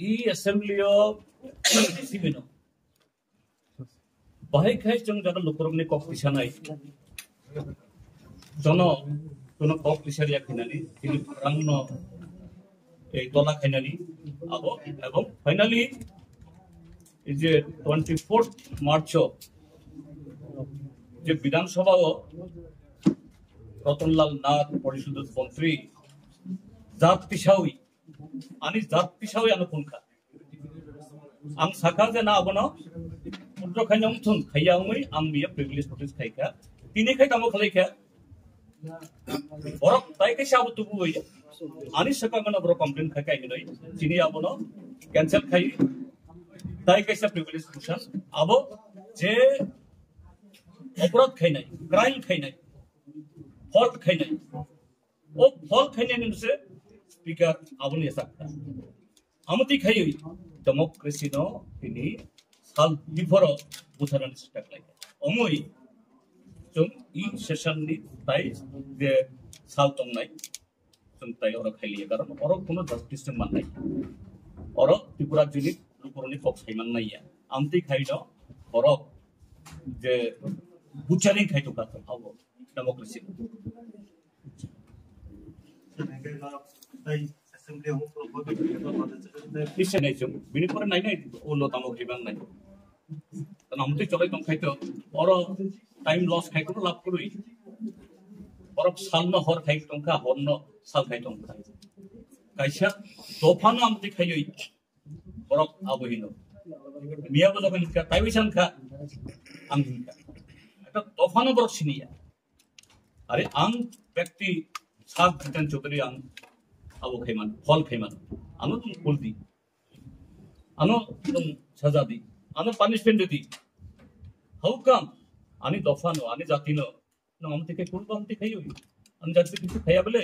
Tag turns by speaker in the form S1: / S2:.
S1: ई असेंबलियो सिबिनो बाहाय खाय जों जादा लोकरमनि कक पिसानाय जनो कोनो कक पिसारिया खिनानि तिनि रांनो ए तला खायनानि आबो एवं फाइनली जे 24 मार्च जे विधानसभा रतनलाल नाथ परिषद मंत्री जात पिसावी आणि जात पिसावी आनो कोनखा आं साखा जे ना आबनो पुत्र खायनाव थुन खायावमै आं बिया प्रिभिलेज नोटिस खायखा तिनि खाय कामो खालायखा बरक ताय के साबु तुबु होय आणि सका गना बरक कंप्लेन खाय नै तिनि आबनो कैंसिल खाय ताय के प्रिभिलेज कुशन आबो जे अपराध खायनाय क्राइम खायनाय फल्ट खायनाय ओ फल्ट खायनाय नसे स्पीकर आबुनि साखा आमति खायो डेमोक्रेसी नो तिनि साल बिफोर बुथारन स्टाक लायक अमय जों ई सेशन नि ताय जे साल तंनाय जों ताय अर खायलिया कारण अर कोनो जस्टिस जों माननाय अर त्रिपुरा जिनि रुपरनि फक्स खायमान नाया आमति खायनो अर जे बुचारिं खायतो का हाव डेमोक्रेसी पिछने जों बिनिपर नायनाय ओलो तामो खैबान नाय तन हमते चलै तम खायतो और टाइम लॉस खायको लाभ करुई और साल न हर खाय टंका हर न साल खाय टंका कायसा दफान हमते खायई बरक आबहिनो मियाबो जगन का टाइबिसान खा आं हिनका এটা দফানো বড় সিনিয়া আরে আং ব্যক্তি সাত ভিটান চৌধুরী আং আবু খাইমান ফল খাইমান আনো তুমি কুলদি আনো তুমি সাজা দি আনো পানিশমেন্ট দি হাউ কাম আনি দফানো আনি জাতিনো না আমতে কে কুলবা আমতে খাইও আমি জাতি কিছু খাইয়া বলে